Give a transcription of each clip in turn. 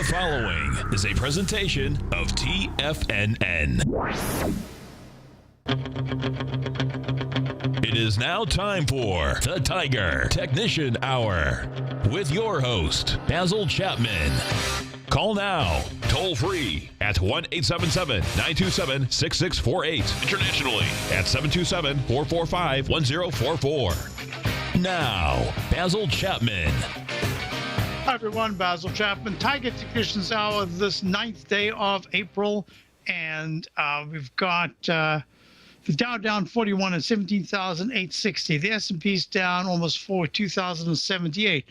following is a presentation of TFNN. It is now time for the Tiger Technician Hour with your host, Basil Chapman. Call now, toll free at 1-877-927-6648. Internationally at 727-445-1044. Now, Basil Chapman. Hi, everyone. Basil Chapman, Tiger Technicians Hour, this 9th day of April. And we've got the Dow down 41 at 17,860. The S&P's down almost 2,078.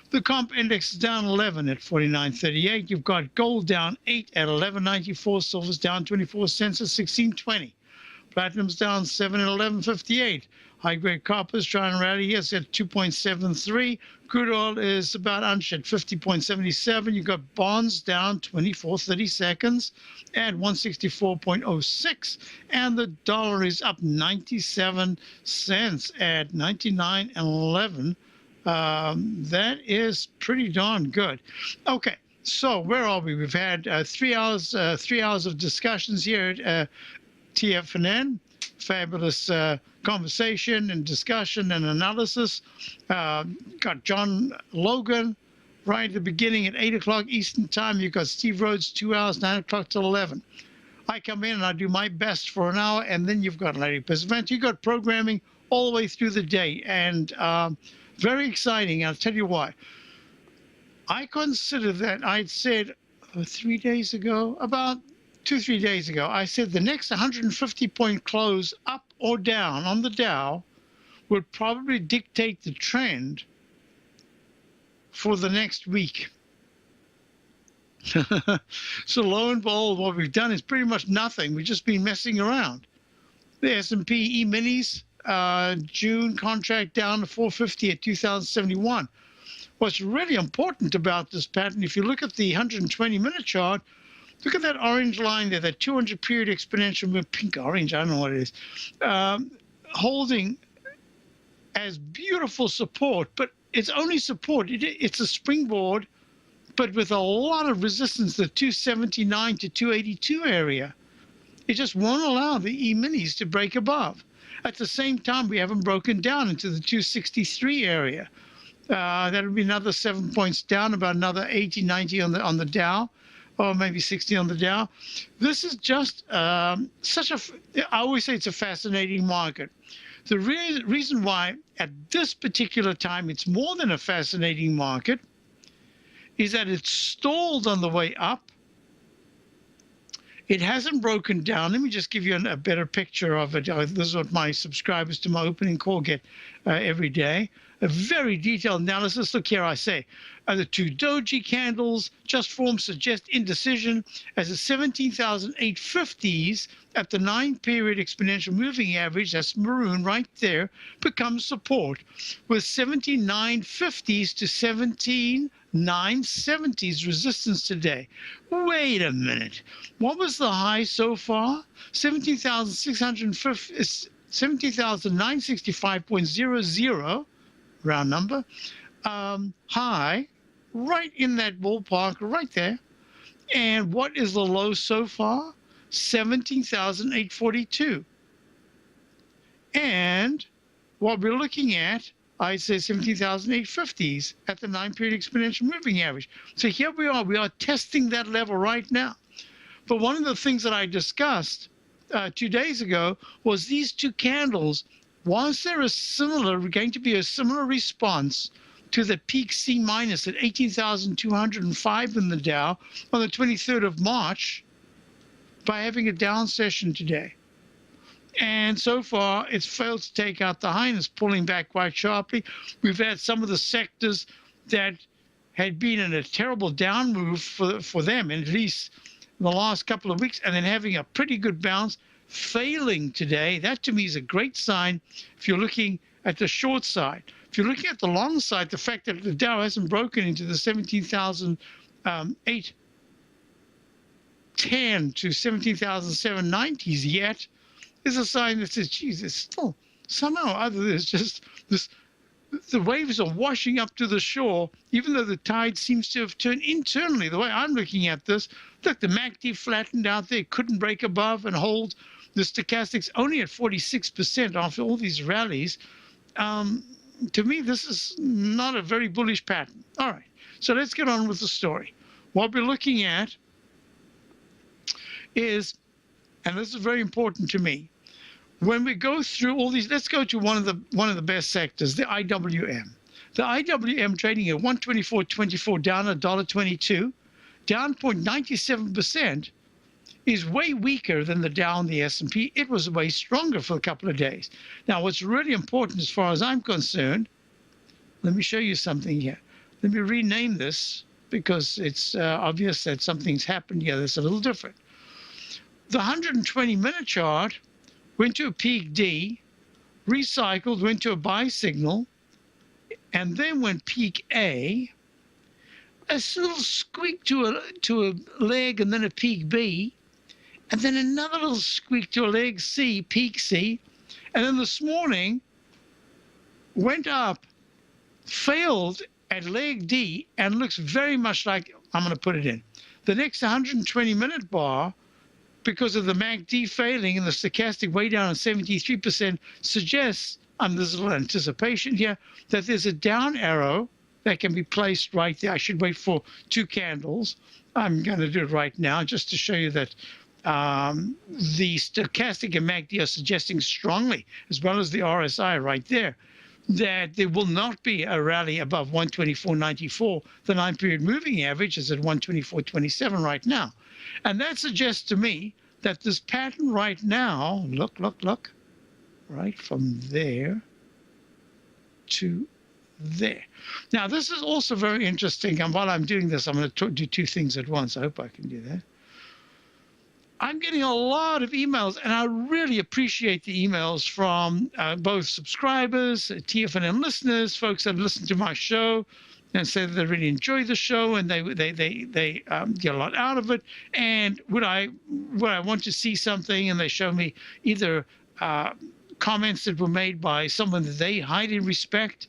The comp index is down 11 at 49.38. You've got gold down 8 at 11.94. Silver's down 24 cents at 16.20. Platinum's down 7 at 11.58. High-grade copper's trying to rally. Yes, at 2.73. Crude oil is about unshed, 50.77. You've got bonds down 24.30 seconds at 164.06. And the dollar is up 97 cents at 99.11. That is pretty darn good. Okay, so where are we? We've had 3 hours of discussions here at TFNN. Fabulous conversation and discussion and analysis. Got John Logan right at the beginning at 8 o'clock Eastern time. You've got Steve Rhodes, 2 hours, 9 o'clock till 11. I come in and I do my best for an hour, and then you've got Larry Pesavant. You've got programming all the way through the day, and very exciting. I'll tell you why. I consider that I'd said 3 days ago, about 2-3 days ago, I said the next 150-point close up or down on the Dow would probably dictate the trend for the next week. So lo and behold, what we've done is pretty much nothing. We've just been messing around. The S&P E-minis, June contract down to 450 at 2,071. What's really important about this pattern, if you look at the 120-minute chart, look at that orange line there, that 200-period exponential move, pink orange, I don't know what it is, holding as beautiful support, but it's only support. It's a springboard, but with a lot of resistance, the 279 to 282 area. It just won't allow the E-minis to break above. At the same time, we haven't broken down into the 263 area. That would be another 7 points down, about another 80, 90 on the Dow, or maybe 60 on the Dow. This is just I always say it's a fascinating market. The reason why at this particular time it's more than a fascinating market is that it's stalled on the way up. It hasn't broken down. Let me just give you a better picture of it. This is what my subscribers to my opening call get every day. A very detailed analysis. Look here, I say, the two doji candles just formed suggest indecision as the 17,850s at the 9-period exponential moving average, that's maroon right there, becomes support, with 17,950s to 17,970s resistance today. Wait a minute. What was the high so far? 17,965.00. Round number, high, right in that ballpark, right there. And what is the low so far? 17,842. And what we're looking at, I say 17,850s at the 9-period exponential moving average. So here we are testing that level right now. But one of the things that I discussed 2 days ago was these two candles. Was there going to be a similar response to the peak C minus at 18,205 in the Dow on the 23rd of March by having a down session today? And so far, it's failed to take out the high and it's pulling back quite sharply. We've had some of the sectors that had been in a terrible down move for them, at least in the last couple of weeks, and then having a pretty good bounce, failing today. That to me is a great sign if you're looking at the short side. If you're looking at the long side, the fact that the Dow hasn't broken into the 17,810 to 17,790s yet is a sign that says, geez, it's still somehow or other there's just this the waves are washing up to the shore, even though the tide seems to have turned internally. The way I'm looking at this, look, the MACD flattened out there, couldn't break above and hold. The stochastics only at 46% after all these rallies. To me, this is not a very bullish pattern. All right, so let's get on with the story. What we're looking at is, and this is very important to me, when we go through all these, let's go to one of the best sectors, the IWM. The IWM trading at 124.24, down $1.22, down 0.97%, is way weaker than the Dow and the S&P. It was way stronger for a couple of days. Now, what's really important as far as I'm concerned, let me show you something here. Let me rename this because it's obvious that something's happened here that's a little different. The 120-minute chart went to a peak D, recycled, went to a buy signal, and then went peak A, a little squeak to a leg, and then a peak B, and then another little squeak to a leg C, peak C, and then this morning went up, failed at leg D, and looks very much like, I'm going to put it in, the next 120-minute bar, because of the MACD failing and the stochastic way down on 73%, suggests, and there's a little anticipation here, that there's a down arrow that can be placed right there. I should wait for 2 candles. I'm going to do it right now just to show you that the stochastic and MACD are suggesting strongly, as well as the RSI right there, that there will not be a rally above 124.94. The 9-period moving average is at 124.27 right now. And that suggests to me that this pattern right now, look, right from there to there. Now, this is also very interesting. And while I'm doing this, I'm going to do 2 things at once. I hope I can do that. I'm getting a lot of emails, and I really appreciate the emails from both subscribers, TFNN listeners, folks that listen to my show and say that they really enjoy the show and they get a lot out of it. And would I want to see something, and they show me either comments that were made by someone that they highly respect.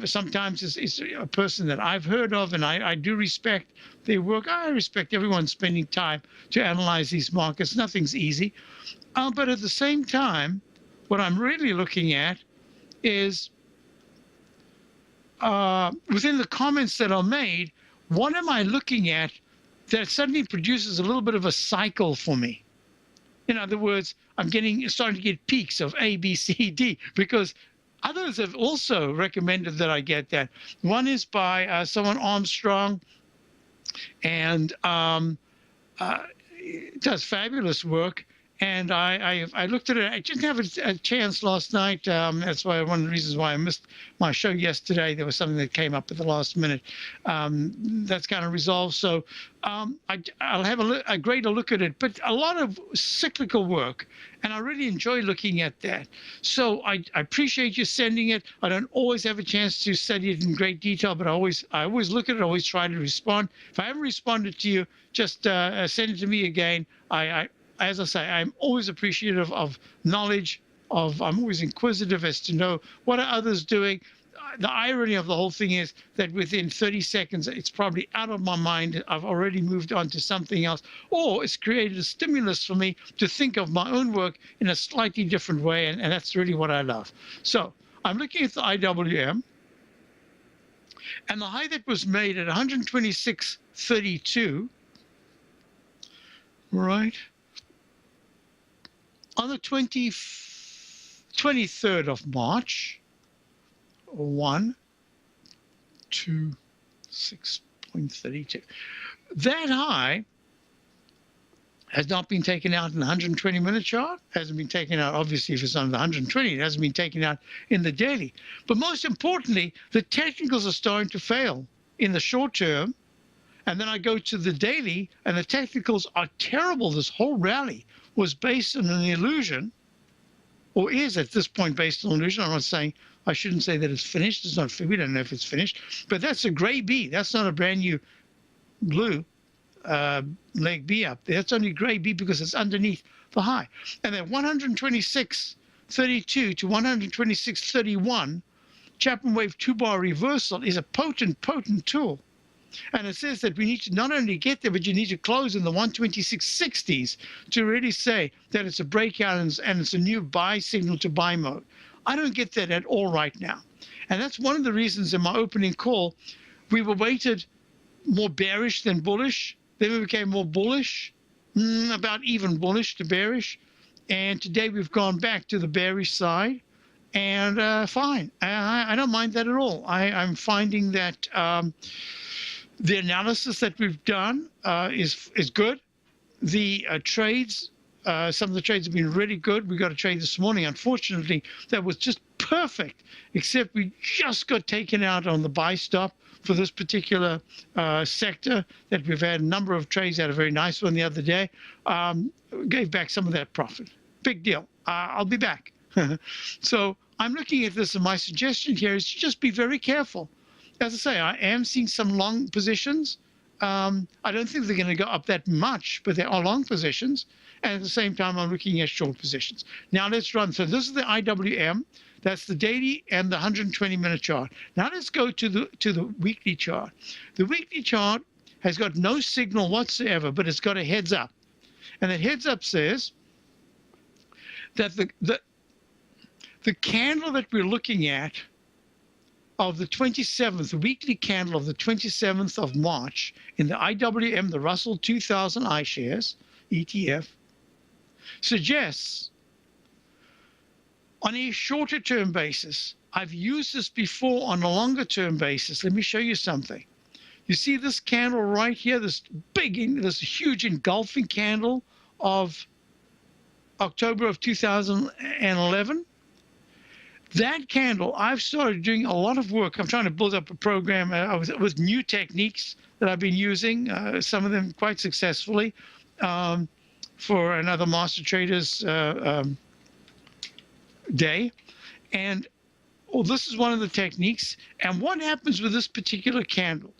Sometimes it's a person that I've heard of, and I do respect their work. I respect everyone spending time to analyze these markets. Nothing's easy. But at the same time, what I'm really looking at is within the comments that are made, what am I looking at that suddenly produces a little bit of a cycle for me? In other words, I'm starting to get peaks of A, B, C, D, because others have also recommended that I get that. One is by someone Armstrong, and does fabulous work. And I looked at it. I didn't have a chance last night. That's why one of the reasons why I missed my show yesterday. There was something that came up at the last minute. That's kind of resolved. So I'll have a greater look at it. But a lot of cyclical work, and I really enjoy looking at that. So I appreciate you sending it. I don't always have a chance to study it in great detail, but I always look at it. I always try to respond. If I haven't responded to you, just send it to me again. As I say, I'm always appreciative of knowledge. I'm always inquisitive as to know what are others doing. The irony of the whole thing is that within 30 seconds, it's probably out of my mind. I've already moved on to something else, or it's created a stimulus for me to think of my own work in a slightly different way, and that's really what I love. So I'm looking at the IWM, and the high that was made at 126.32, right? On the 23rd of March, 126.32. That high has not been taken out in the 120-minute chart, hasn't been taken out, obviously, if it's on the 120, it hasn't been taken out in the daily. But most importantly, the technicals are starting to fail in the short term. And then I go to the daily, and the technicals are terrible. This whole rally was based on an illusion, or is at this point based on an illusion. I'm not saying, I shouldn't say that it's finished. It's not, we don't know if it's finished, but that's a gray B. That's not a brand new blue leg B up there. It's only gray B because it's underneath the high. And then 126.32 to 126.31 Chapman Wave 2-bar reversal is a potent tool. And it says that we need to not only get there, but you need to close in the 126.60s to really say that it's a breakout and it's a new buy signal to buy mode. I don't get that at all right now. And that's one of the reasons in my opening call, we were weighted more bearish than bullish. Then we became more bullish, about even bullish to bearish. And today we've gone back to the bearish side. And fine, I don't mind that at all. I'm finding that the analysis that we've done is good. The trades, some of the trades have been really good. We got a trade this morning, unfortunately, that was just perfect, except we just got taken out on the buy stop for this particular sector that we've had a number of trades. Had a very nice one the other day. Gave back some of that profit. Big deal. I'll be back. So I'm looking at this, and my suggestion here is to just be very careful. As I say, I am seeing some long positions. I don't think they're going to go up that much, but there are long positions. And at the same time, I'm looking at short positions. Now let's run. So this is the IWM. That's the daily and the 120-minute chart. Now let's go to the weekly chart. The weekly chart has got no signal whatsoever, but it's got a heads up. And that heads up says that the candle that we're looking at of the 27th, the weekly candle of the 27th of March in the IWM, the Russell 2000 iShares ETF, suggests on a shorter term basis, I've used this before on a longer term basis. Let me show you something. You see this candle right here, this huge engulfing candle of October of 2011. That candle, I've started doing a lot of work. I'm trying to build up a program with new techniques that I've been using, some of them quite successfully, for another Master Traders day. And this is one of the techniques. And what happens with this particular candle?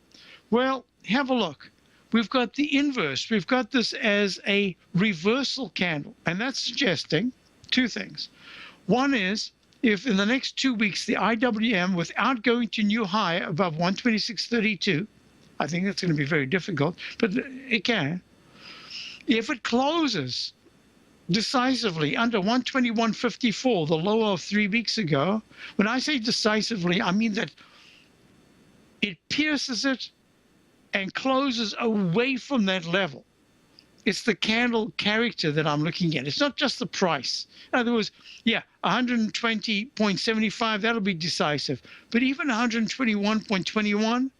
Well, have a look. We've got the inverse. We've got this as a reversal candle. And that's suggesting two things. One is, if in the next 2 weeks, the IWM, without going to new high above 126.32, I think that's going to be very difficult, but it can. If it closes decisively under 121.54, the low of 3 weeks ago, when I say decisively, I mean that it pierces it and closes away from that level. It's the candle character that I'm looking at. It's not just the price. In other words, yeah, 120.75, that'll be decisive. But even 121.21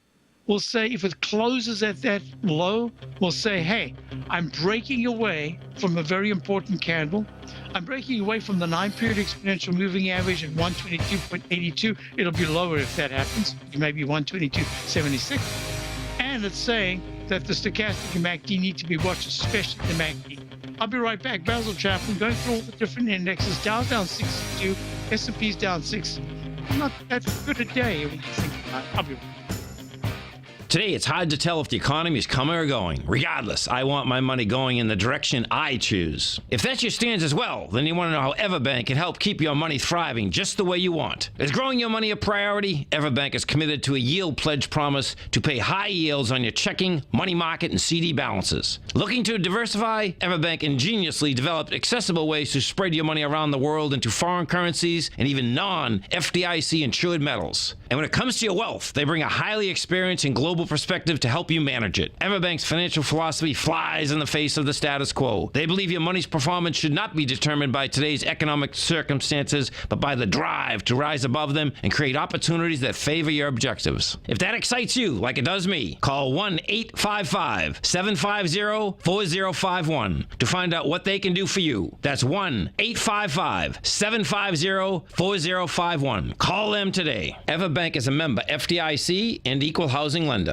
will say, if it closes at that low, will say, hey, I'm breaking away from a very important candle. I'm breaking away from the 9-period exponential moving average at 122.82. It'll be lower if that happens. It may be 122.76. And it's saying that the stochastic and MACD need to be watched, especially the MACD. I'll be right back. Basil Chapman, going through all the different indexes. Dow's down 62, S&P's down 6. Not that good a day when you think about it. I'll be right back. Today, it's hard to tell if the economy is coming or going. Regardless, I want my money going in the direction I choose. If that's your stance as well, then you want to know how Everbank can help keep your money thriving just the way you want. Is growing your money a priority? Everbank is committed to a yield pledge promise to pay high yields on your checking, money market, and CD balances. Looking to diversify? Everbank ingeniously developed accessible ways to spread your money around the world into foreign currencies and even non-FDIC insured metals. And when it comes to your wealth, they bring a highly experienced and global perspective to help you manage it. Everbank's financial philosophy flies in the face of the status quo. They believe your money's performance should not be determined by today's economic circumstances, but by the drive to rise above them and create opportunities that favor your objectives. If that excites you, like it does me, call 1-855-750-4051 to find out what they can do for you. That's 1-855-750-4051. Call them today. Everbank is a member FDIC and equal housing lender.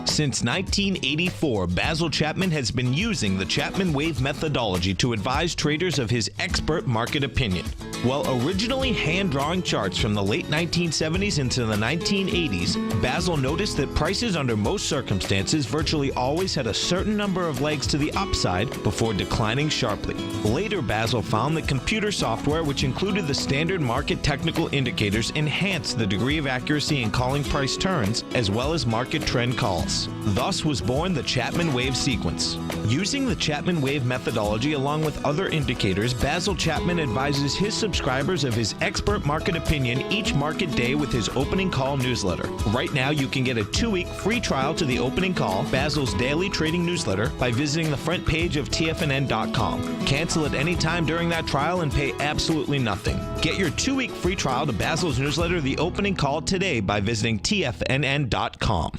Since 1984, Basil Chapman has been using the Chapman Wave methodology to advise traders of his expert market opinion. While originally hand-drawing charts from the late 1970s into the 1980s, Basil noticed that prices under most circumstances virtually always had a certain number of legs to the upside before declining sharply. Later, Basil found that computer software, which included the standard market technical indicators, enhanced the degree of accuracy in calling price turns as well as market trend calls. Thus was born the Chapman wave sequence. Using the Chapman wave methodology along with other indicators, Basil Chapman advises his subscribers of his expert market opinion each market day with his opening call newsletter. Right now, you can get a 2-week free trial to the opening call, Basil's daily trading newsletter, by visiting the front page of TFNN.com. Cancel at any time during that trial and pay absolutely nothing. Get your 2-week free trial to Basil's newsletter, The Opening Call, today by visiting TFNN.com.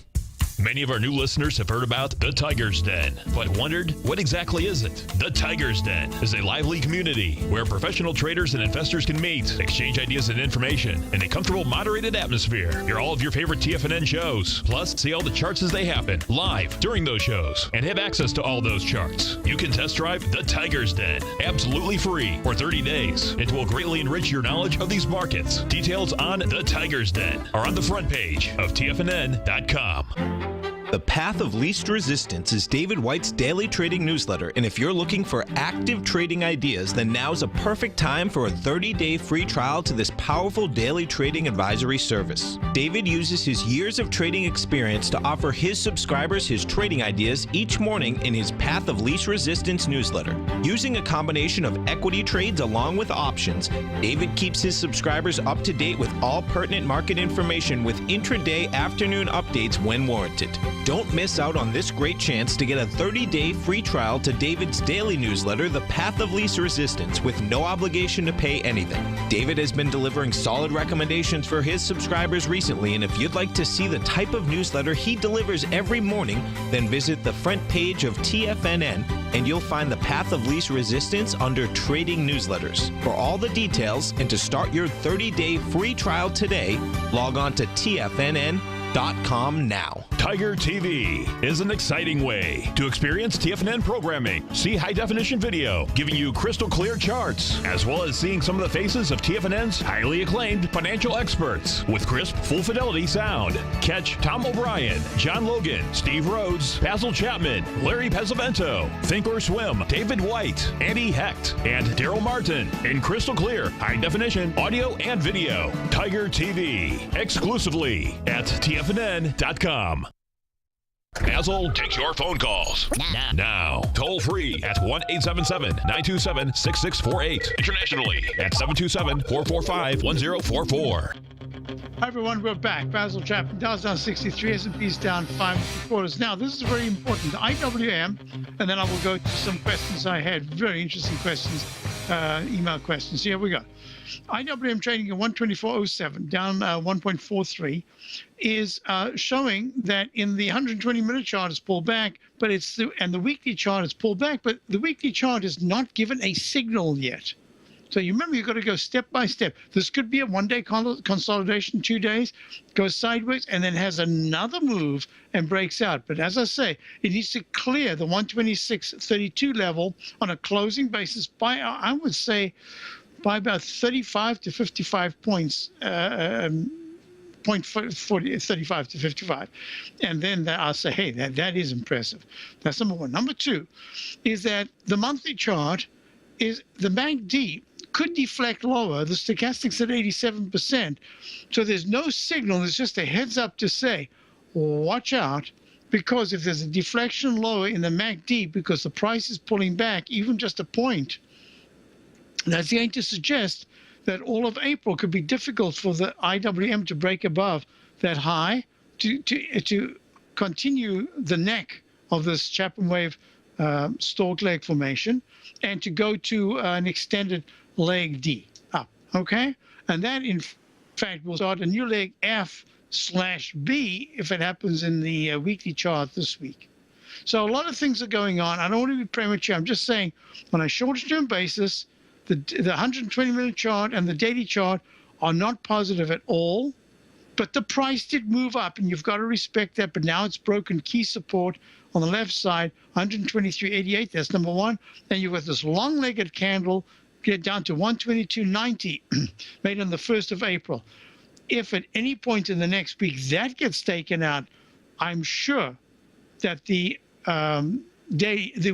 Many of our new listeners have heard about the Tiger's Den, but wondered, what exactly is it? The Tiger's Den is a lively community where professional traders and investors can meet, exchange ideas and information in a comfortable, moderated atmosphere. Hear all of your favorite TFNN shows, plus see all the charts as they happen live during those shows, and have access to all those charts. You can test drive the Tiger's Den absolutely free for 30 days. It will greatly enrich your knowledge of these markets. Details on the Tiger's Den are on the front page of TFNN.com. The Path of Least Resistance is David White's daily trading newsletter, and if you're looking for active trading ideas, then now's a perfect time for a 30-day free trial to this powerful daily trading advisory service. David uses his years of trading experience to offer his subscribers his trading ideas each morning in his Path of Least Resistance newsletter. Using a combination of equity trades along with options, David keeps his subscribers up to date with all pertinent market information with intraday afternoon updates when warranted. Don't miss out on this great chance to get a 30-day free trial to David's daily newsletter, The Path of Least Resistance, with no obligation to pay anything. David has been delivering solid recommendations for his subscribers recently, and if you'd like to see the type of newsletter he delivers every morning, then visit the front page of TFNN, and you'll find The Path of Least Resistance under Trading Newsletters. For all the details and to start your 30-day free trial today, log on to TFNN.com now. Tiger TV is an exciting way to experience TFNN programming. See high-definition video giving you crystal clear charts, as well as seeing some of the faces of TFNN's highly acclaimed financial experts with crisp, full-fidelity sound. Catch Tom O'Brien, John Logan, Steve Rhodes, Basil Chapman, Larry Pesavento, Think or Swim, David White, Andy Hecht, and Daryl Martin in crystal clear, high-definition audio and video. Tiger TV, exclusively at TFNN.com. Basil takes your phone calls now. Toll free at 1-877-927-6648. Internationally at 727-445-1044. Hi everyone, we're back. Basil Chapman, Dow's down 63, S&P's down 5.75. Now, this is very important. The IWM, and then I will go to some questions I had. Very interesting questions, email questions. Here we go. IWM trading at 124.07, down 1.43, is showing that in the 120-minute chart it's pulled back, but and the weekly chart is pulled back, but the weekly chart is not given a signal yet. So you remember, you've got to go step by step. This could be a one-day consolidation, 2 days, goes sideways, and then has another move and breaks out. But as I say, it needs to clear the 126.32 level on a closing basis by, I would say, by about 35 to 55 points, 35 to 55. And then I'll say, hey, that is impressive. That's number one. Number two is that the monthly chart is the MACD could deflect lower. The stochastic's at 87%. So there's no signal. There's just a heads up to say, watch out, because if there's a deflection lower in the MACD because the price is pulling back even just a point, that's going to suggest that all of April could be difficult for the IWM to break above that high to continue the neck of this Chapman wave stalk leg formation and to go to an extended leg D up, okay? And that, in fact, will start a new leg F/B if it happens in the weekly chart this week. So a lot of things are going on. I don't want to be premature. I'm just saying on a short-term basis, the 120-minute chart and the daily chart are not positive at all, but the price did move up, and you've got to respect that. But now it's broken key support on the left side, 123.88. That's number one. Then you've got this long-legged candle get down to 122.90 made on the 1st of April. If at any point in the next week that gets taken out, I'm sure that the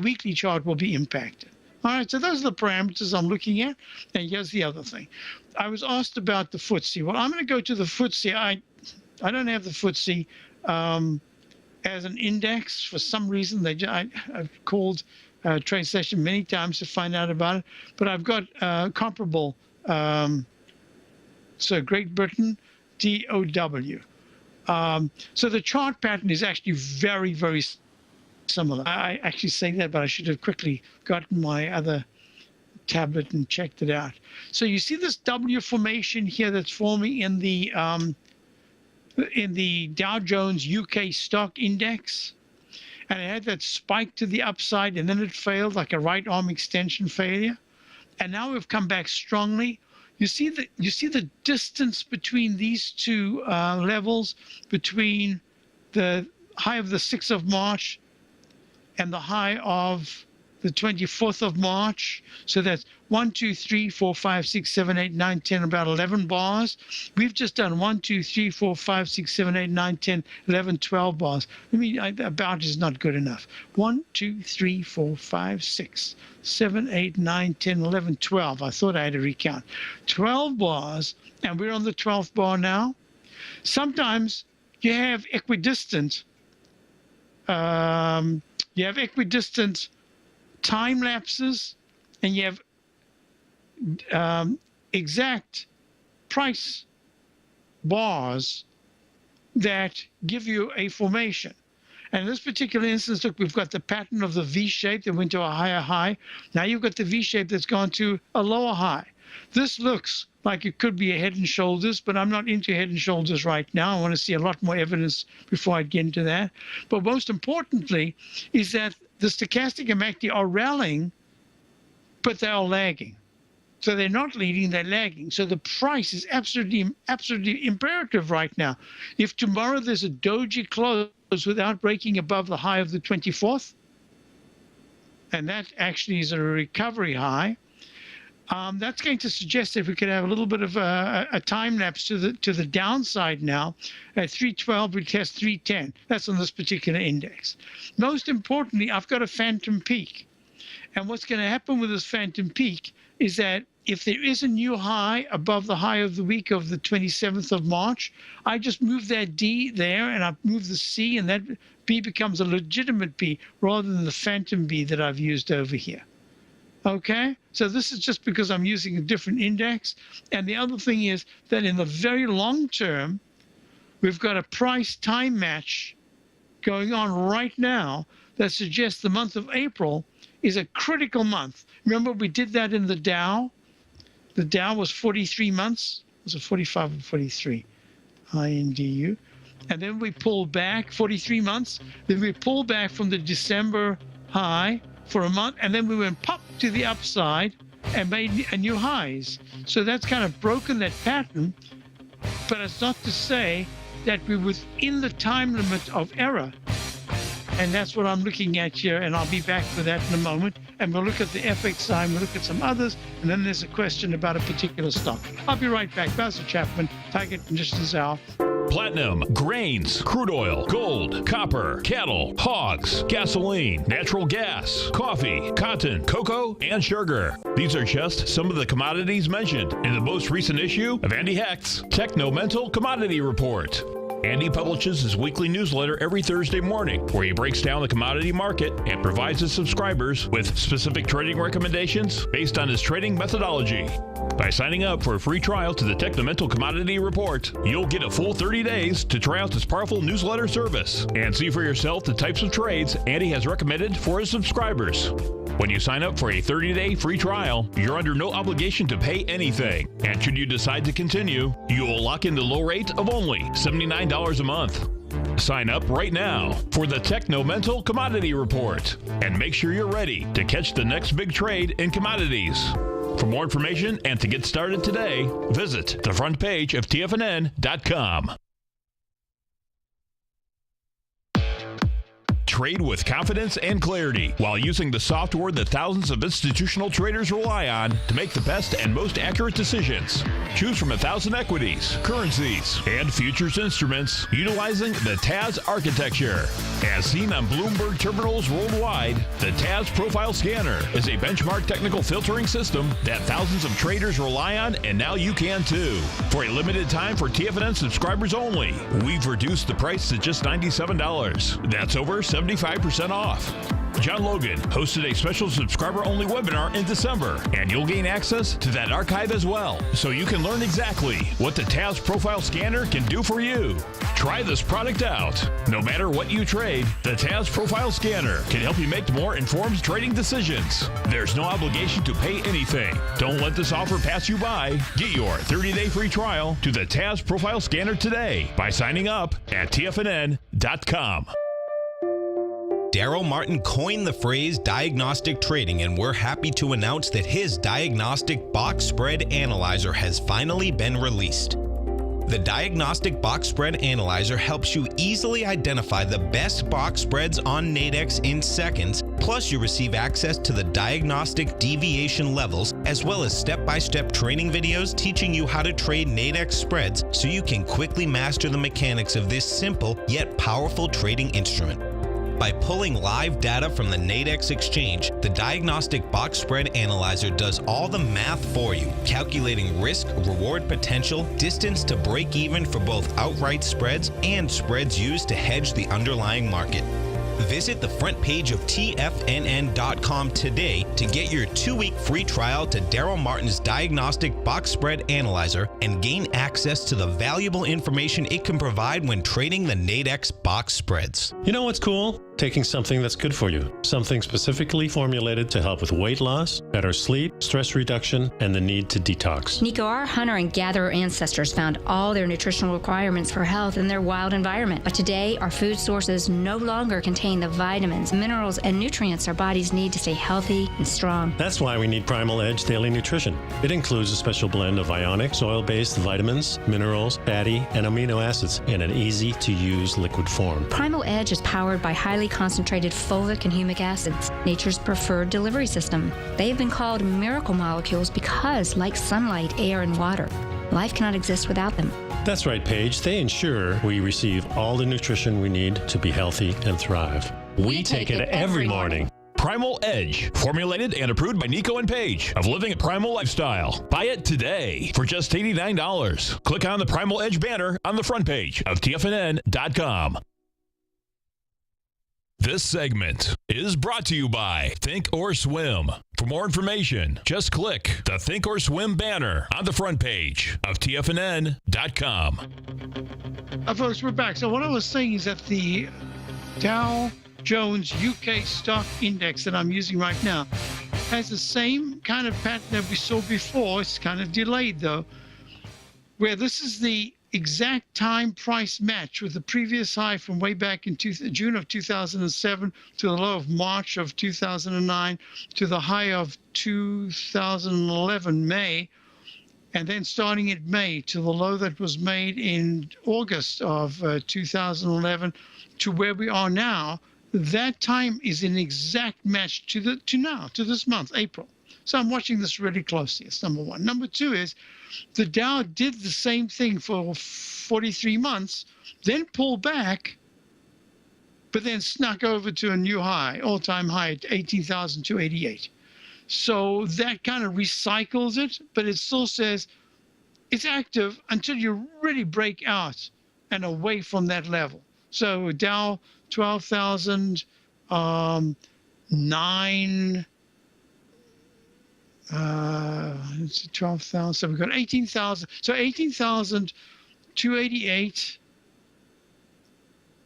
weekly chart will be impacted. All right, so those are the parameters I'm looking at. And here's the other thing. I was asked about the FTSE. Well, I'm going to go to the FTSE. I don't have the FTSE as an index for some reason. I've called Trade Session many times to find out about it, but I've got comparable. So Great Britain, DOW. So the chart pattern is actually very, very similar. I actually say that, but I should have quickly gotten my other tablet and checked it out. So you see this W formation here that's forming in the Dow Jones UK stock index, and it had that spike to the upside, and then it failed like a right arm extension failure, and now we've come back strongly. You see the distance between these two levels, between the high of the 6th of March and the high of the 24th of March. So that's 1, 2, 3, 4, 5, 6, 7, 8, 9, 10, about 11 bars. We've just done 1, 2, 3, 4, 5, 6, 7, 8, 9, 10, 11, 12 bars. About is not good enough. 1, 2, 3, 4, 5, 6, 7, 8, 9, 10, 11, 12. I thought I had to recount. 12 bars, and we're on the 12th bar now. Sometimes you have equidistant time lapses, and you have exact price bars that give you a formation. And in this particular instance, look, we've got the pattern of the V shape that went to a higher high. Now you've got the V shape that's gone to a lower high. This looks like it could be a head and shoulders, but I'm not into head and shoulders right now. I want to see a lot more evidence before I get into that. But most importantly is that the stochastic and MACD are rallying, but they are lagging. So they're not leading, they're lagging. So the price is absolutely imperative right now. If tomorrow there's a doji close without breaking above the high of the 24th, and that actually is a recovery high, that's going to suggest that we could have a little bit of a time lapse to the downside now. At 312, we test 310. That's on this particular index. Most importantly, I've got a phantom peak. And what's going to happen with this phantom peak is that if there is a new high above the high of the week of the 27th of March, I just move that D there and I move the C, and that B becomes a legitimate B rather than the phantom B that I've used over here. Okay, so this is just because I'm using a different index. And the other thing is that in the very long term, we've got a price time match going on right now that suggests the month of April is a critical month. Remember, we did that in the Dow. The Dow was 43 months. Was it 45 or 43? INDU. And then we pulled back 43 months. Then we pulled back from the December high for a month, and then we went pop to the upside and made a new highs. So that's kind of broken that pattern, but it's not to say that we're within the time limit of error. And that's what I'm looking at here, and I'll be back for that in a moment. And we'll look at the FX side, we'll look at some others, and then there's a question about a particular stock. I'll be right back. Basil Chapman, Target Conditions Hour. Platinum, grains, crude oil, gold, copper, cattle, hogs, gasoline, natural gas, coffee, cotton, cocoa, and sugar. These are just some of the commodities mentioned in the most recent issue of Andy Hecht's Techno-Mental Commodity Report. Andy publishes his weekly newsletter every Thursday morning, where he breaks down the commodity market and provides his subscribers with specific trading recommendations based on his trading methodology. By signing up for a free trial to the Techno-Mental Commodity Report, you'll get a full 30 days to try out this powerful newsletter service and see for yourself the types of trades Andy has recommended for his subscribers. When you sign up for a 30-day free trial, you're under no obligation to pay anything. And should you decide to continue, you will lock in the low rate of only $79 a month. Sign up right now for the Techno-Mental Commodity Report and make sure you're ready to catch the next big trade in commodities. For more information and to get started today, visit the front page of TFNN.com. trade with confidence and clarity while using the software that thousands of institutional traders rely on to make the best and most accurate decisions. Choose from 1,000 equities, currencies, and futures instruments utilizing the TAS architecture. As seen on Bloomberg terminals worldwide, the TAS Profile Scanner is a benchmark technical filtering system that thousands of traders rely on, and now you can too. For a limited time for TFNN subscribers only, we've reduced the price to just $97. That's over 75% off. John Logan hosted a special subscriber-only webinar in December, and you'll gain access to that archive as well, so you can learn exactly what the TAS Profile Scanner can do for you. Try this product out. No matter what you trade, the TAS Profile Scanner can help you make more informed trading decisions. There's no obligation to pay anything. Don't let this offer pass you by. Get your 30-day free trial to the TAS Profile Scanner today by signing up at TFNN.com. Daryl Martin coined the phrase diagnostic trading, and we're happy to announce that his diagnostic box spread analyzer has finally been released. The Diagnostic Box Spread Analyzer helps you easily identify the best box spreads on Nadex in seconds, plus you receive access to the diagnostic deviation levels, as well as step-by-step training videos teaching you how to trade Nadex spreads so you can quickly master the mechanics of this simple yet powerful trading instrument. By pulling live data from the Nadex exchange, the Diagnostic Box Spread Analyzer does all the math for you, calculating risk, reward potential, distance to break even for both outright spreads and spreads used to hedge the underlying market. Visit the front page of TFNN.com today to get your 2-week free trial to Daryl Martin's Diagnostic Box Spread Analyzer and gain access to the valuable information it can provide when trading the Nadex box spreads. You know what's cool? Taking something that's good for you. Something specifically formulated to help with weight loss, better sleep, stress reduction, and the need to detox. Nico, our hunter and gatherer ancestors found all their nutritional requirements for health in their wild environment. But today, our food sources no longer contain the vitamins, minerals, and nutrients our bodies need to stay healthy and strong. That's why we need Primal Edge Daily Nutrition. It includes a special blend of ionic, soil-based vitamins, minerals, fatty, and amino acids in an easy-to-use liquid form. Primal Edge is powered by highly concentrated fulvic and humic acids, nature's preferred delivery system. They've been called miracle molecules because, like sunlight, air, and water, life cannot exist without them. That's right, Paige. They ensure we receive all the nutrition we need to be healthy and thrive. We take it every morning. Primal Edge, formulated and approved by Nico and Paige of Living a Primal Lifestyle. Buy it today for just $89. Click on the Primal Edge banner on the front page of TFNN.com. This segment is brought to you by Think or Swim. For more information, just click the Think or Swim banner on the front page of TFNN.com. Folks, we're back. So what I was saying is that the Dow Jones UK Stock Index that I'm using right now has the same kind of pattern that we saw before. It's kind of delayed, though, where this is the exact time price match with the previous high from way back in June of 2007 to the low of March of 2009 to the high of 2011 May, and then starting in May to the low that was made in August of 2011 to where we are now. That time is an exact match to this month, April. So I'm watching this really closely. That's number one. Number two is the Dow did the same thing for 43 months, then pulled back, but then snuck over to a new high, all-time high at 18,288. So that kind of recycles it, but it still says it's active until you really break out and away from that level. So Dow 12,009. 12,000. So we've got 18,000. So 18,288,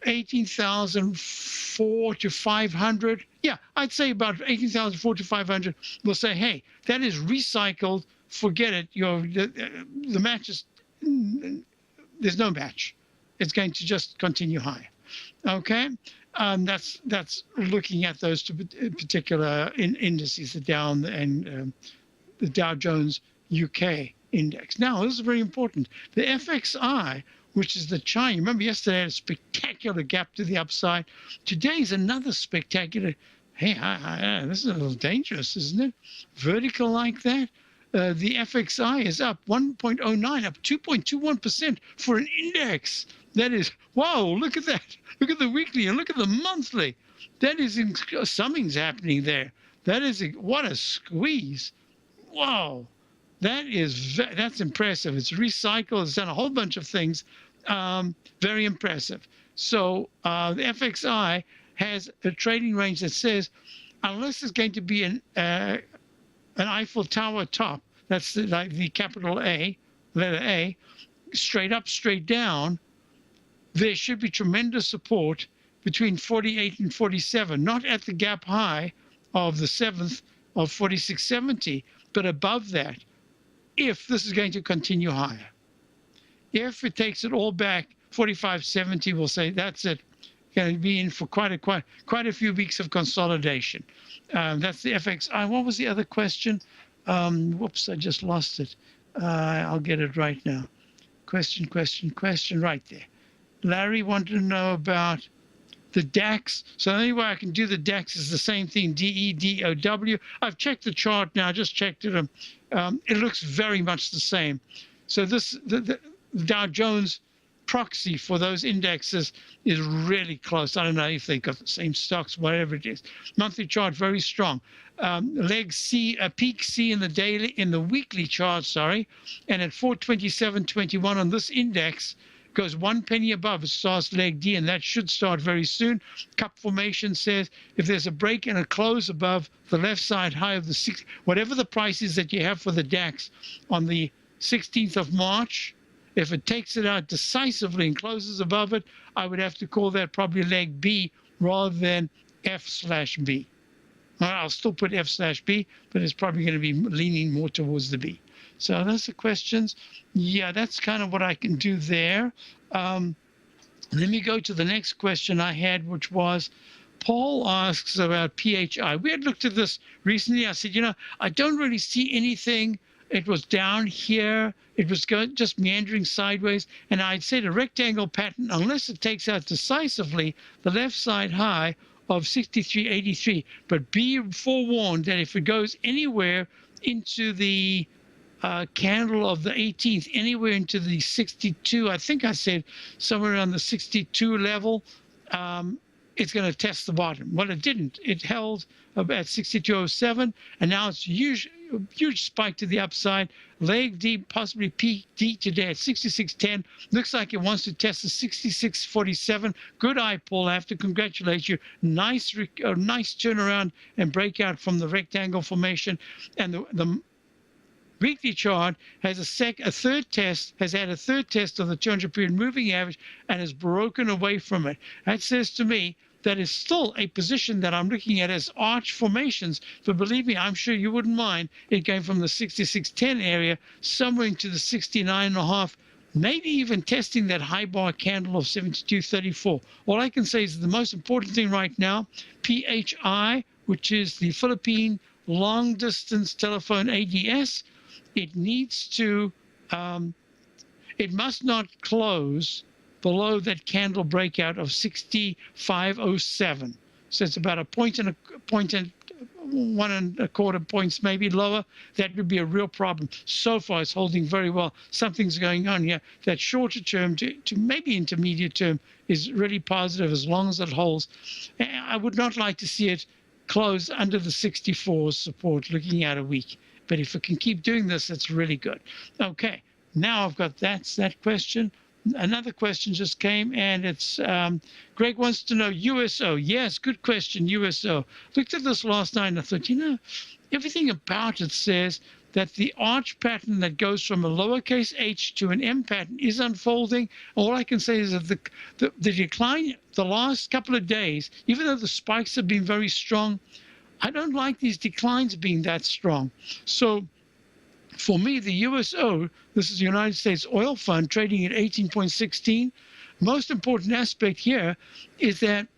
18,004 to 500. Yeah, I'd say about 18,004 to 500. We'll say, hey, that is recycled. Forget it. The match is, there's no match. It's going to just continue high. Okay. That's looking at those two particular indices, the Dow and the Dow Jones UK index. Now, this is very important. The FXI which is the China. Remember yesterday had a spectacular gap to the upside. Today's another spectacular. Hey, this is a little dangerous, isn't it? Vertical like that. The FXI is up 1.09, up 2.21% for an index. That is, wow, look at that. Look at the weekly and look at the monthly. That is, something's happening there. That is, what a squeeze. Wow. That's impressive. It's recycled. It's done a whole bunch of things. Very impressive. So the FXI has a trading range that says, unless there's going to be an Eiffel Tower top, that's like the capital A, letter A, straight up, straight down, there should be tremendous support between 48 and 47, not at the gap high of the 7th of 46.70, but above that, if this is going to continue higher. If it takes it all back, 45.70, we'll say that's it. Going to be in for quite a few weeks of consolidation. That's the FXI. What was the other question? Whoops, I just lost it. I'll get it right now. Question, right there. Larry wanted to know about the DAX. So the only way I can do the DAX is the same thing, DEDOW. I've checked the chart now, just checked it. It looks very much the same. So the Dow Jones proxy for those indexes is really close. I don't know if they've got the same stocks, whatever it is. Monthly chart, very strong. Leg C, peak C in the weekly chart, sorry, and at 427.21 on this index, goes 1 penny above, it starts leg D, and that should start very soon. Cup formation says if there's a break and a close above the left side high of the six, whatever the price is that you have for the DAX on the 16th of March, if it takes it out decisively and closes above it, I would have to call that probably leg B rather than F/B. I'll still put F/B, but it's probably going to be leaning more towards the B. So that's the questions. Yeah, that's kind of what I can do there. Let me go to the next question I had, which was, Paul asks about PHI. We had looked at this recently. I said, I don't really see anything. It was down here. It was just meandering sideways. And I'd said a rectangle pattern, unless it takes out decisively the left side high of 63.83. But be forewarned that if it goes anywhere into the candle of the 18th, anywhere into the 62, I think I said somewhere around the 62 level, it's going to test the bottom. Well, it didn't. It held at 62.07, and now it's a huge spike to the upside. Leg D, possibly peak D today at 66.10. Looks like it wants to test the 66.47. Good eye, Paul. I have to congratulate you. Nice turnaround and breakout from the rectangle formation. And the weekly chart has had a third test of the 200-period moving average and has broken away from it. That says to me that is still a position that I'm looking at as arch formations. But believe me, I'm sure you wouldn't mind it going from the 66.10 area somewhere into the 69.5, maybe even testing that high bar candle of 72.34. All I can say is the most important thing right now, PHI, which is the Philippine long distance telephone ADS, it needs to, it must not close below that candle breakout of 65.07. So it's about a point and 1.25 points maybe lower. That would be a real problem. So far it's holding very well. Something's going on here. That shorter term to maybe intermediate term is really positive as long as it holds. I would not like to see it close under the 64 support looking at a week. But if it can keep doing this, it's really good. Okay, now I've got that question. Another question just came, and it's Greg wants to know USO. Yes, good question, USO. Looked at this last night and I thought, everything about it says that the arch pattern that goes from a lowercase h to an M pattern is unfolding. All I can say is that the decline the last couple of days, even though the spikes have been very strong, I don't like these declines being that strong. So for me, the USO, this is the United States Oil Fund trading at 18.16. Most important aspect here is that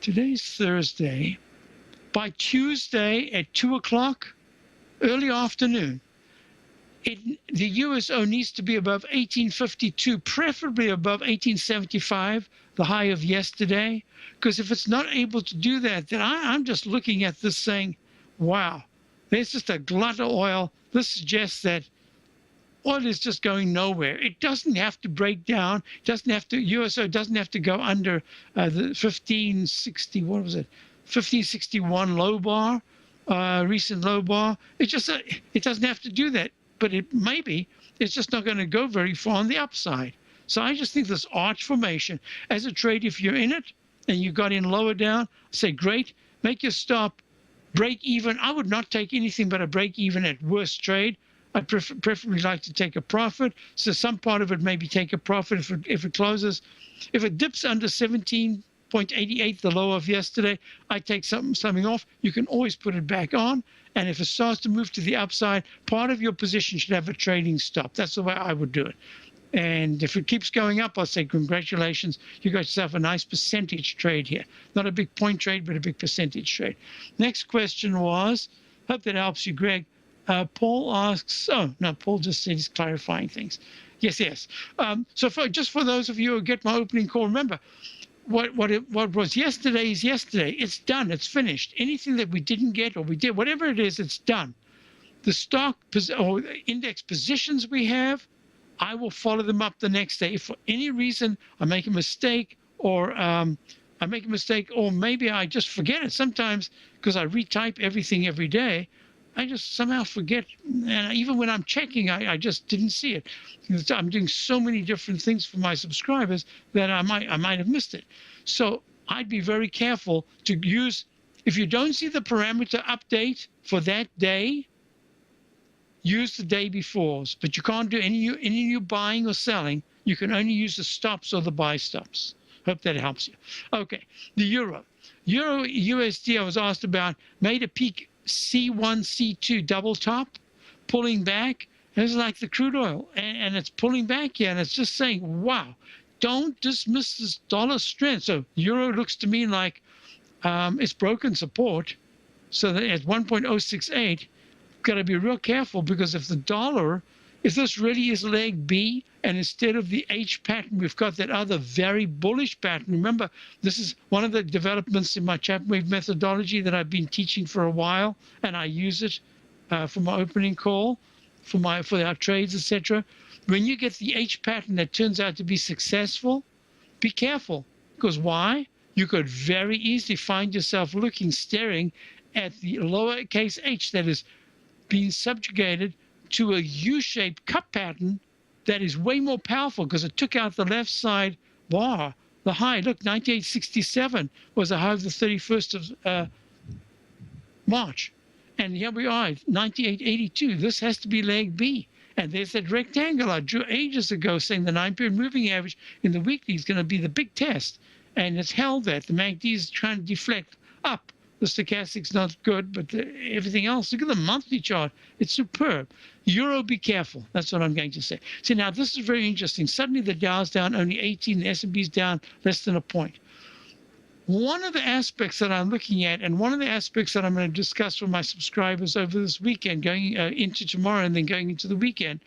today's Thursday. By Tuesday at 2 o'clock, early afternoon, the USO needs to be above 1852, preferably above 1875, the high of yesterday. Because if it's not able to do that, then I'm just looking at this saying, wow, there's just a glut of oil. This suggests that oil is just going nowhere. It doesn't have to break down. It doesn't have to, USO doesn't have to go under the 1560, what was it? 1561 low bar, recent low bar. It doesn't have to do that, but it's just not going to go very far on the upside. So I just think this arch formation, as a trade, if you're in it and you got in lower down, say great, make your stop, break even. I would not take anything but a break even at worst trade. I'd preferably like to take a profit. So some part of it, maybe take a profit if it closes. If it dips under 17.88, the low of yesterday, I take something off. You can always put it back on. And if it starts to move to the upside, part of your position should have a trading stop. That's the way I would do it. And if it keeps going up, I'll say congratulations. You got yourself a nice percentage trade here. Not a big point trade, but a big percentage trade. Next question was, hope that helps you, Greg. Paul asks, oh, no, Paul just said he's clarifying things. Yes. So just for those of you who get my opening call, remember, what was yesterday is yesterday. It's done. It's finished. Anything that we didn't get or we did, whatever it is, it's done. The stock or index positions we have, I will follow them up the next day. If for any reason I make a mistake or maybe I just forget it sometimes because I retype everything every day, I just somehow forget. And even when I'm checking, I just didn't see it. I'm doing so many different things for my subscribers that I might have missed it. So I'd be very careful to use, if you don't see the parameter update for that day, use the day before's, but you can't do any new buying or selling. You can only use the stops or the buy stops. Hope that helps you. Okay, the euro. Euro USD I was asked about, made a peak C1, C2 double top, pulling back. It's like the crude oil, and it's pulling back here, and it's just saying, wow, don't dismiss this dollar strength. So euro looks to me like it's broken support. So that at 1.068, got to be real careful, because if this really is leg B, and instead of the H pattern, we've got that other very bullish pattern. Remember, this is one of the developments in my Chapman Wave methodology that I've been teaching for a while, and I use it for my opening call, for our trades, etc. When you get the H pattern that turns out to be successful, be careful, because why? You could very easily find yourself staring at the lowercase h that is being subjugated to a U-shaped cup pattern that is way more powerful, because it took out the left side bar, the high. Look, 98.67 was the high of the 31st of March. And here we are, 98.82. This has to be leg B. And there's that rectangle I drew ages ago saying the 9-period moving average in the weekly is going to be the big test. And it's held that. The MACD is trying to deflect up. The stochastic's not good, but everything else, look at the monthly chart. It's superb. Euro, be careful. That's what I'm going to say. See, now this is very interesting. Suddenly the Dow's down only 18, the S&P's down less than a point. One of the aspects that I'm looking at, and one of the aspects that I'm going to discuss with my subscribers over this weekend, going into tomorrow and then going into the weekend,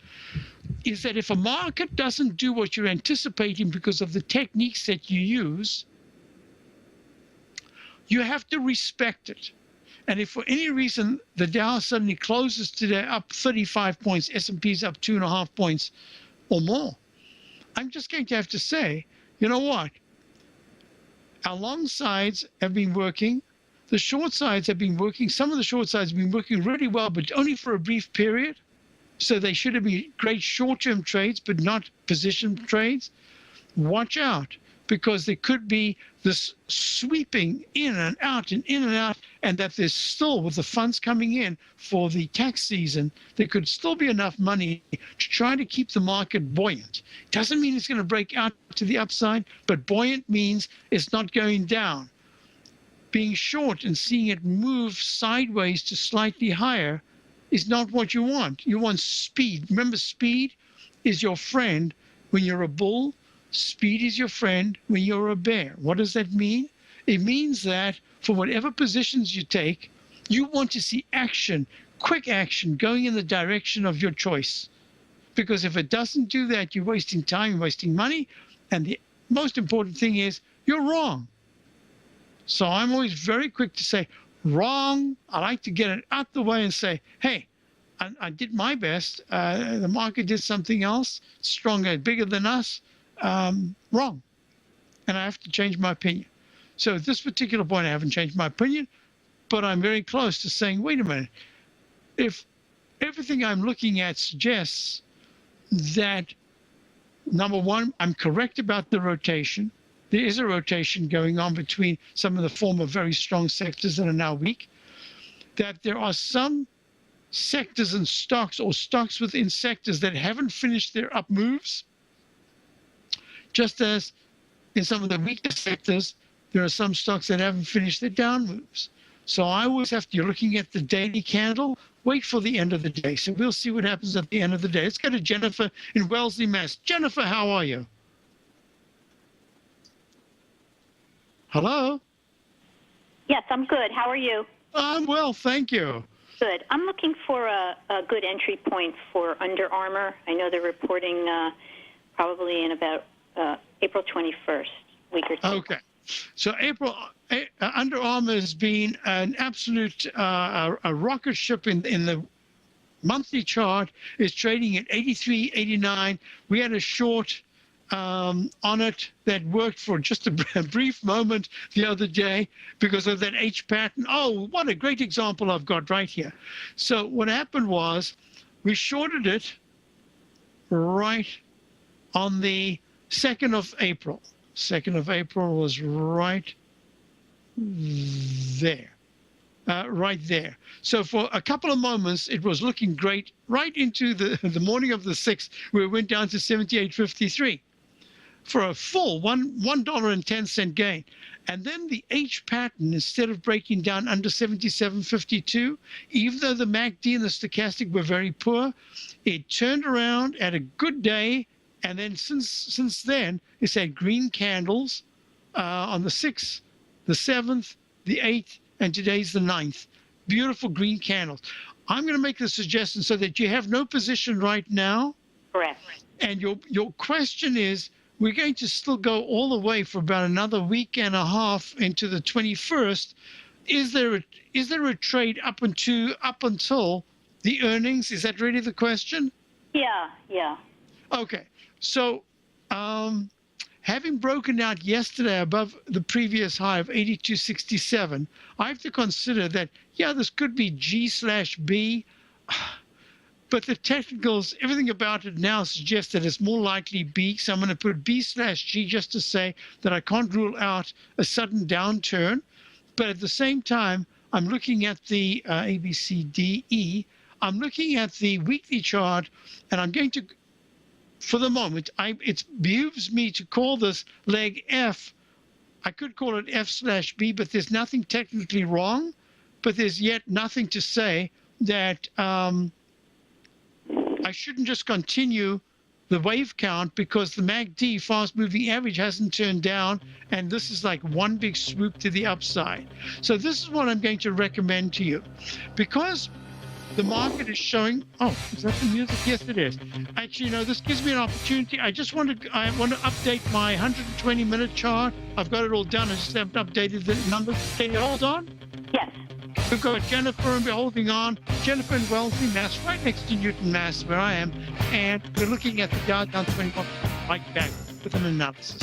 is that if a market doesn't do what you're anticipating because of the techniques that you use, you have to respect it. And if for any reason the Dow suddenly closes today up 35 points, S&P's up 2.5 points or more, I'm just going to have to say, you know what? Our long sides have been working. The short sides have been working. Some of the short sides have been working really well, but only for a brief period. So they should have been great short-term trades, but not position trades. Watch out, because there could be this sweeping in and out and in and out, and that there's still, with the funds coming in for the tax season, there could still be enough money to try to keep the market buoyant. Doesn't mean it's going to break out to the upside, but buoyant means it's not going down. Being short and seeing it move sideways to slightly higher is not what you want. You want speed. Remember, speed is your friend when you're a bull. Speed is your friend when you're a bear. What does that mean? It means that for whatever positions you take, you want to see action quick action going in the direction of your choice. Because if it doesn't do that, you're wasting time, you're wasting money. And the most important thing is you're wrong. So I'm always very quick to say, wrong. I like to get it out the way and say, hey, I did my best. The market did something else, stronger, bigger than us. Wrong. And I have to change my opinion. So at this particular point, I haven't changed my opinion, but I'm very close to saying, wait a minute. If everything I'm looking at suggests that, number one, I'm correct about the rotation. There is a rotation going on between some of the former very strong sectors that are now weak, that there are some sectors and stocks or stocks within sectors that haven't finished their up moves, just as in some of the weaker sectors, there are some stocks that haven't finished their down moves. So I always have to, you're looking at the daily candle, wait for the end of the day. So we'll see what happens at the end of the day. Let's go to Jennifer in Wellesley, Mass. Jennifer, how are you? Hello? Yes, I'm good. How are you? I'm well, thank you. Good. I'm looking for a good entry point for Under Armour. I know they're reporting probably in about April 21st, week or two. Okay. So Under Armour has been an absolute a rocket ship in the monthly chart. Is trading at 83.89. We had a short on it that worked for just a brief moment the other day because of that H pattern. Oh, what a great example I've got right here. So what happened was we shorted it right on the 2nd of April. 2nd of April was right there. Right there. So for a couple of moments, it was looking great right into the morning of the 6th, where it went down to 78.53 for a full $1.10 gain. And then the H pattern, instead of breaking down under 77.52, even though the MACD and the stochastic were very poor, it turned around at a good day. And then since then, it's had green candles on the 6th, the 7th, the 8th, and today's the 9th. Beautiful green candles. I'm going to make the suggestion so that you have no position right now. Correct. And your question is, we're going to still go all the way for about another week and a half into the 21st. Is there a trade up until the earnings? Is that really the question? Yeah. Okay. So having broken out yesterday above the previous high of 82.67, I have to consider that, yeah, this could be G/B, but the technicals, everything about it now suggests that it's more likely B. So I'm going to put B/G just to say that I can't rule out a sudden downturn. But at the same time, I'm looking at the A, B, C, D, E. I'm looking at the weekly chart, and I'm going to, for the moment, it behooves me to call this leg F. I could call it F/B, but there's nothing technically wrong, but there's yet nothing to say that I shouldn't just continue the wave count because the MACD, fast moving average, hasn't turned down, and this is like one big swoop to the upside. So this is what I'm going to recommend to you. Because the market is showing, oh, is that the music? Yes, it is. Actually, this gives me an opportunity. I want to update my 120-minute chart. I've got it all done. I just haven't updated the numbers. Can you hold on? Yes. We've got Jennifer and we're holding on. Jennifer in Wellesley, Mass, right next to Newton, Mass, where I am. And we're looking at the Dow down 21 right back with an analysis.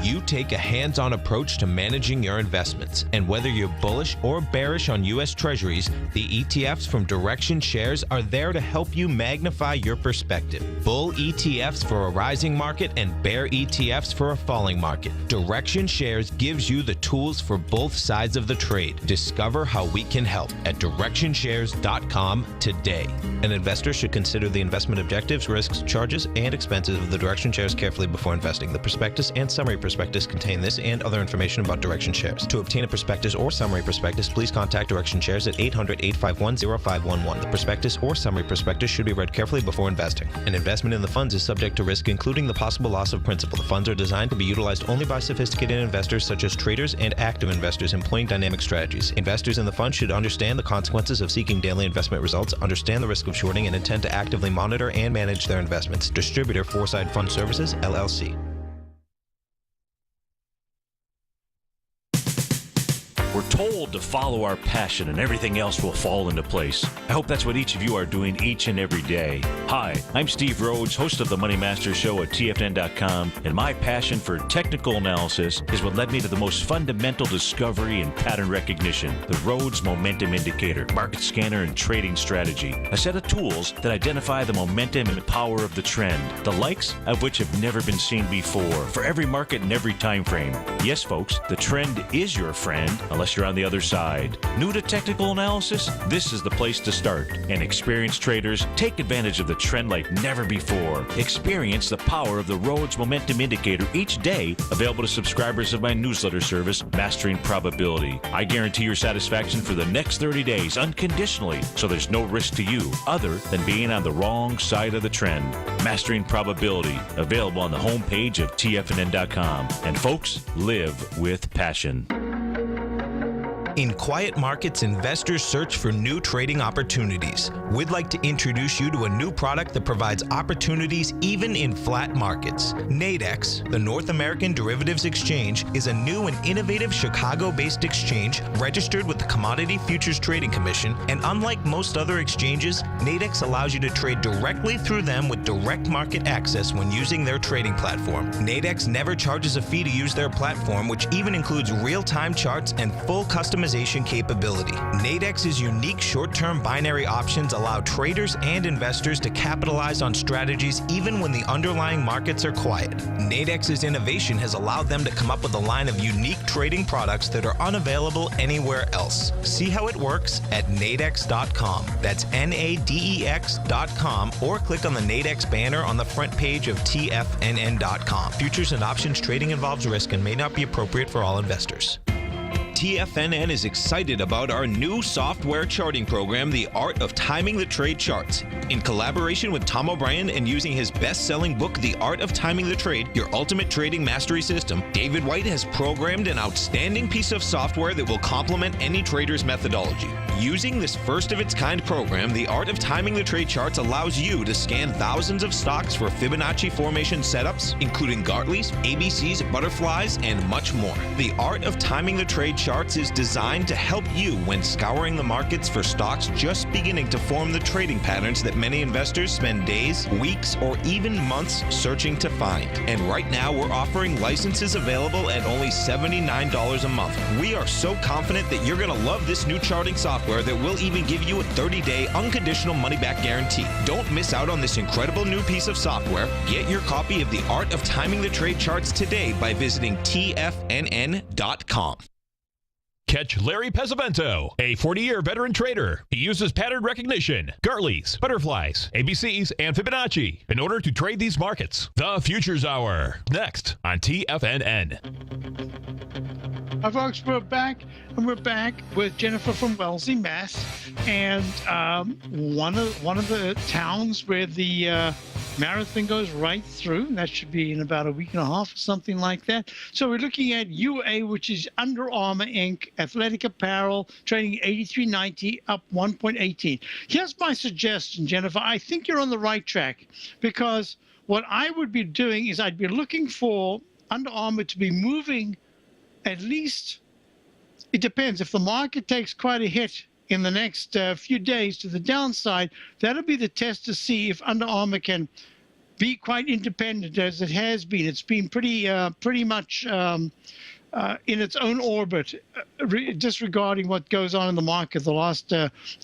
You take a hands-on approach to managing your investments, and whether you're bullish or bearish on U.S. Treasuries, the ETFs from Direction Shares are there to help you magnify your perspective. Bull ETFs for a rising market and bear ETFs for a falling market. Direction Shares gives you the tools for both sides of the trade. Discover how we can help at DirectionShares.com today. An investor should consider the investment objectives, risks, charges, and expenses of the Direction Shares carefully before investing. The prospectus and summary prospectus prospectus contain this and other information about Direction shares. To obtain a prospectus or summary prospectus, please contact Direction shares at 800-851-0511. The prospectus or summary prospectus should be read carefully before investing. An investment in the funds is subject to risk, including the possible loss of principal. The funds are designed to be utilized only by sophisticated investors such as traders and active investors employing dynamic strategies. Investors in the fund should understand the consequences of seeking daily investment results, understand the risk of shorting, and intend to actively monitor and manage their investments. Distributor Foreside Fund Services, LLC. We're told to follow our passion and everything else will fall into place. I hope that's what each of you are doing each and every day. Hi, I'm Steve Rhodes, host of the Money Master Show at TFNN.com, and my passion for technical analysis is what led me to the most fundamental discovery in pattern recognition, the Rhodes Momentum Indicator, market scanner, and trading strategy, a set of tools that identify the momentum and power of the trend, the likes of which have never been seen before, for every market and every time frame. Yes, folks, the trend is your friend, unless you're on the other side. New to technical analysis? This is the place to start. And experienced traders, take advantage of the trend like never before. Experience the power of the Rhodes Momentum Indicator each day, available to subscribers of my newsletter service, Mastering Probability. I guarantee your satisfaction for the next 30 days unconditionally, so there's no risk to you other than being on the wrong side of the trend. Mastering Probability, available on the homepage of TFNN.com. And folks, live with passion. In quiet markets, investors search for new trading opportunities. We'd like to introduce you to a new product that provides opportunities even in flat markets. Nadex, the North American Derivatives Exchange, is a new and innovative Chicago-based exchange registered with the Commodity Futures Trading Commission, and unlike most other exchanges, Nadex allows you to trade directly through them with direct market access when using their trading platform. Nadex never charges a fee to use their platform, which even includes real-time charts and full customization capability. Nadex's unique short-term binary options allow traders and investors to capitalize on strategies even when the underlying markets are quiet. Nadex's innovation has allowed them to come up with a line of unique trading products that are unavailable anywhere else. See how it works at nadex.com. That's NADEX.com, or click on the Nadex banner on the front page of TFNN.com. Futures and options trading involves risk and may not be appropriate for all investors. TFNN is excited about our new software charting program, The Art of Timing the Trade Charts. In collaboration with Tom O'Brien and using his best-selling book, The Art of Timing the Trade, Your Ultimate Trading Mastery System, David White has programmed an outstanding piece of software that will complement any trader's methodology. Using this first-of-its-kind program, The Art of Timing the Trade Charts allows you to scan thousands of stocks for Fibonacci formation setups, including Gartley's, ABC's, butterflies, and much more. The Art of Timing the Trade Charts is designed to help you when scouring the markets for stocks just beginning to form the trading patterns that many investors spend days, weeks, or even months searching to find. And right now, we're offering licenses available at only $79 a month. We are so confident that you're going to love this new charting software that will even give you a 30-day unconditional money-back guarantee. Don't miss out on this incredible new piece of software. Get your copy of The Art of Timing the Trade Charts today by visiting TFNN.com. Catch Larry Pesavento, a 40-year veteran trader. He uses pattern recognition, Gartley's, butterflies, ABCs, and Fibonacci in order to trade these markets. The Futures Hour, next on TFNN. Hi, folks, we're back, and we're back with Jennifer from Wellesley, Mass. And one of the towns where the marathon goes right through, and that should be in about a week and a half or something like that. So we're looking at UA, which is Under Armour Inc., athletic apparel, trading 83.90, up 1.18. Here's my suggestion, Jennifer. I think you're on the right track, because what I would be doing is I'd be looking for Under Armour to be moving at least, it depends. If the market takes quite a hit in the next few days to the downside, that'll be the test to see if Under Armour can be quite independent as it has been. It's been pretty much in its own orbit, disregarding what goes on in the market the last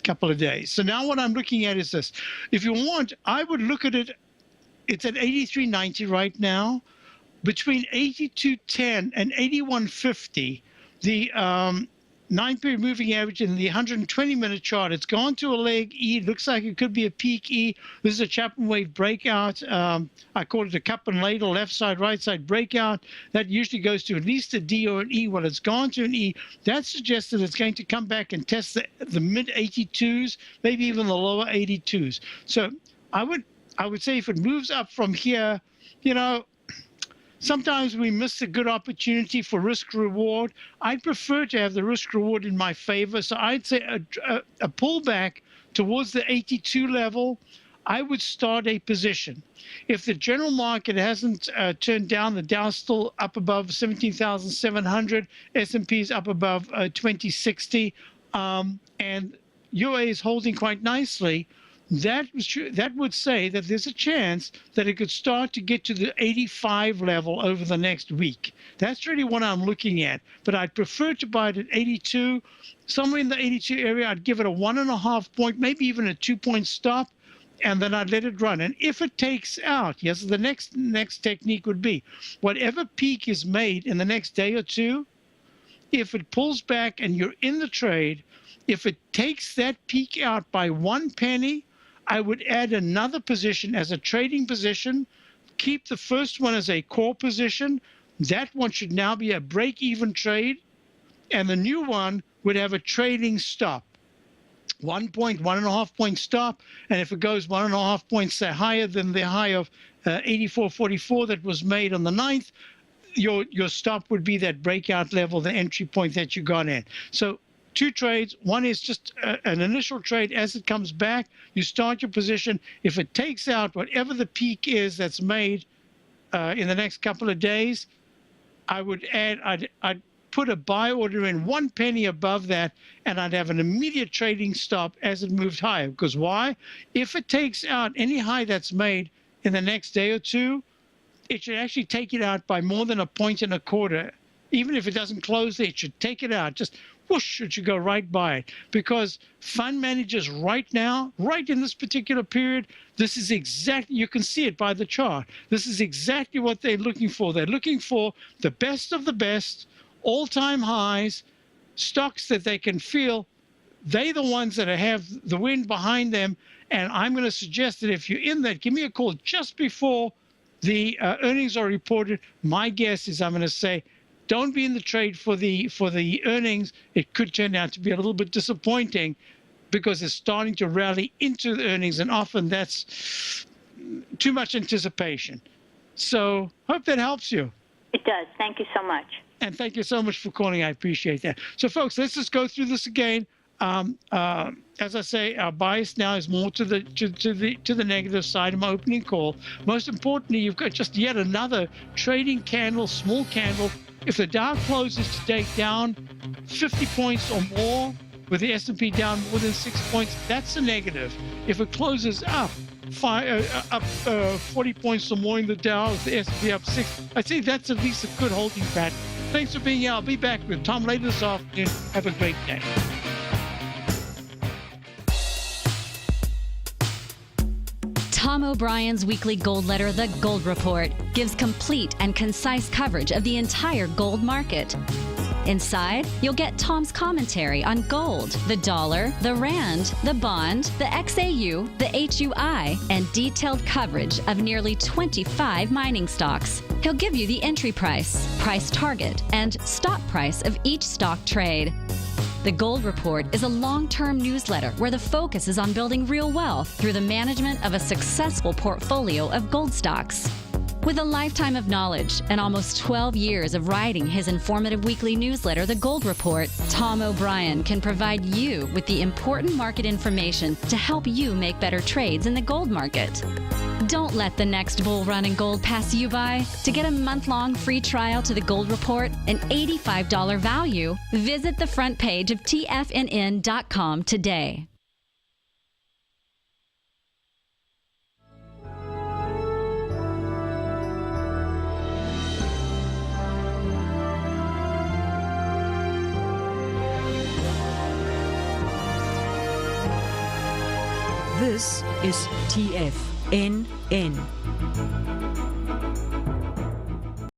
couple of days. So now what I'm looking at is this. If you want, I would look at it. It's at 83.90 right now. Between 82.10 and 81.50, the 9-period moving average in the 120-minute chart. It's gone to a leg E. It looks like it could be a peak E. This is a Chapman wave breakout. I call it a cup and ladle, left side, right side breakout. That usually goes to at least a D or an E. Well, it's gone to an E. That suggests that it's going to come back and test the mid 82s, maybe even the lower 82s. So I would say if it moves up from here, you know, sometimes we miss a good opportunity for risk reward. I'd prefer to have the risk reward in my favor. So I'd say a pullback towards the 82 level, I would start a position. If the general market hasn't turned down, the Dow's still up above 17,700, S&P is up above 2060, and UA is holding quite nicely, that would say that there's a chance that it could start to get to the 85 level over the next week. That's really what I'm looking at. But I'd prefer to buy it at 82. Somewhere in the 82 area, I'd give it a 1.5 point, maybe even a 2-point stop, and then I'd let it run. And if it takes out, yes, the next technique would be whatever peak is made in the next day or two, if it pulls back and you're in the trade, if it takes that peak out by 1 penny, I would add another position as a trading position, keep the first one as a core position. That one should now be a break-even trade, and the new one would have a trading stop. 1 point, 1.5 point stop, and if it goes 1.5 points higher than the high of 84.44 that was made on the 9th, your stop would be that breakout level, the entry point that you got in. So 2 trades. One is just an initial trade. As it comes back, you start your position. If it takes out whatever the peak is that's made in the next couple of days, I would add, I'd put a buy order in 1 penny above that, and I'd have an immediate trading stop as it moved higher. Because why? If it takes out any high that's made in the next day or two, it should actually take it out by more than 1.25 points. Even if it doesn't close there, it should take it out. Just whoosh, it should go right by it. Because fund managers right now, right in this particular period, this is exactly, you can see it by the chart. This is exactly what they're looking for. They're looking for the best of the best, all-time highs, stocks that they can feel. They're the ones that have the wind behind them. And I'm going to suggest that if you're in that, give me a call just before the earnings are reported. My guess is I'm going to say, don't be in the trade for the earnings. It could turn out to be a little bit disappointing because it's starting to rally into the earnings, and often that's too much anticipation. So hope that helps you. It does. Thank you so much. And thank you so much for calling. I appreciate that. So, folks, let's just go through this again. As I say, our bias now is more to the negative side of my opening call. Most importantly, you've got just yet another trading candle, small candle. If the Dow closes today down 50 points or more, with the S&P down more than 6 points, that's a negative. If it closes up 40 points or more in the Dow, the S&P up 6, I think that's at least a good holding pattern. Thanks for being here. I'll be back with Tom later this afternoon. Have a great day. Tom O'Brien's weekly gold letter, The Gold Report, gives complete and concise coverage of the entire gold market. Inside, you'll get Tom's commentary on gold, the dollar, the rand, the bond, the XAU, the HUI, and detailed coverage of nearly 25 mining stocks. He'll give you the entry price, price target, and stop price of each stock trade. The Gold Report is a long-term newsletter where the focus is on building real wealth through the management of a successful portfolio of gold stocks. With a lifetime of knowledge and almost 12 years of writing his informative weekly newsletter, The Gold Report, Tom O'Brien can provide you with the important market information to help you make better trades in the gold market. Don't let the next bull run in gold pass you by. To get a month-long free trial to The Gold Report, an $85 value, visit the front page of TFNN.com today. This is TFNN.